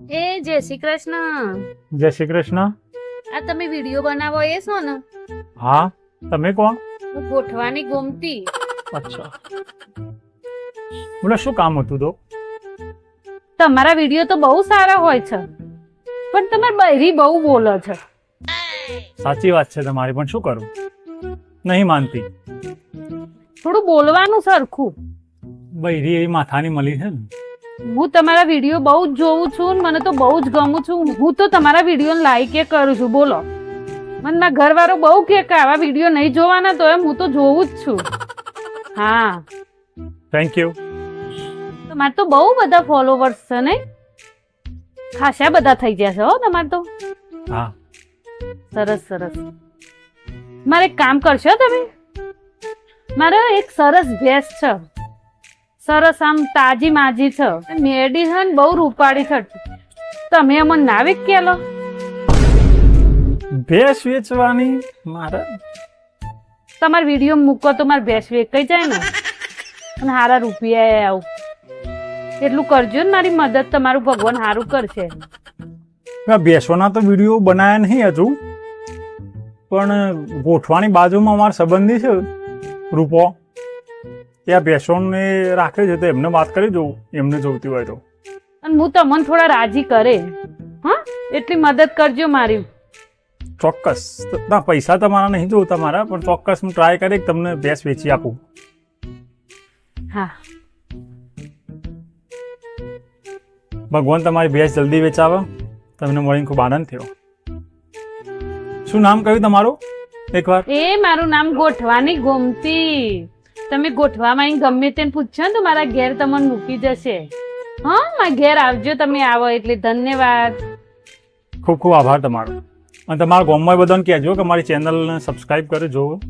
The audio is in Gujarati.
એ જય શ્રી કૃષ્ણ. જય શ્રી કૃષ્ણ. આ તમે વિડીયો બનાવો એ છો ને? હા, તમે કોણ? હું ગોઠવાની ગોમતી. અચ્છા, બોલો શું કામ હતું તો? તમારા વિડીયો તો બહુ સારા હોય છે, પણ તમારી બૈરી બહુ બોલે છે. સાચી વાત છે તમારી, પણ શું કરું, નહીં માનતી. થોડું બોલવાનું સરખું. બૈરી એવી માથાની મળી છે ને. હું તમારા વિડીયો બહુ જ જોઉં છું ને મને તો બહુ જ ગમું છું. હું તો તમારા વિડીયો લાઈક એ કરું છું. બોલો, મને મારા ઘરવાળો બહુ કે આવા વિડીયો નહીં જોવાના, તો એમ હું તો જોઉં જ છું. હા, થેન્ક યુ. તમારે તો બહુ બધા ફોલોવર્સ છે ને? ખાસા બધા થઈ ગયા છે હો તમારે તો. હા, સરસ સરસ. મારે એક કામ કરશો તમે? મારે એક સરસ ભેંસ છે, સરસ આમ તાજી માજી છે, મેડી છે ને બહુ રૂપાળી છે. તમે અમને ના વેચેલો? ભેંસ વેચવાની મારે? તમારો વિડીયો મૂકો તો મારી ભેંસ વેચાઈ જાય ને, અને સારા રૂપિયા આવું. એટલું કરજો ને મારી મદદ, તમારું ભગવાન સારું કરશે. ભેંસોના તો વિડીયો બનાવ્યા નહીં હતું, પણ ગોઠવાની બાજુમાં અમારા સંબંધી છે રૂપો, ત્યાં ભેંસોને રાખે છે, તો એમને વાત કરી જોઉં, એમને જોઈતી હોય તો. અને હું તમને થોડા રાજી કરે, હા, એટલી મદદ કરજો મારી. ચોક્કસ. ના, પૈસા તમારા નહીં જોતા મારા, પણ ચોક્કસ હું ટ્રાય કરી તમને ભેંસ વેચી આપું. હા, ભગવાન તમારી ભેંસ જલ્દી વેચાવે. તમને મળીને ખૂબ આનંદ થયો. શું નામ કહ્યું તમારું એકવાર? એ મારું નામ ગોઠવાની ગોમતી. તમે ગોઠવામાં ગમે તેને પૂછશો ને તો મારા ઘેર તમને મૂકી જશે. હા, મારા ઘેર આવજો તમે આવો એટલે. ધન્યવાદ. ખૂબ ખૂબ આભાર તમારો. અને તમારા ગામમાં બધાને કહેજો કે મારી ચેનલને સબસ્ક્રાઈબ કરી જોવો.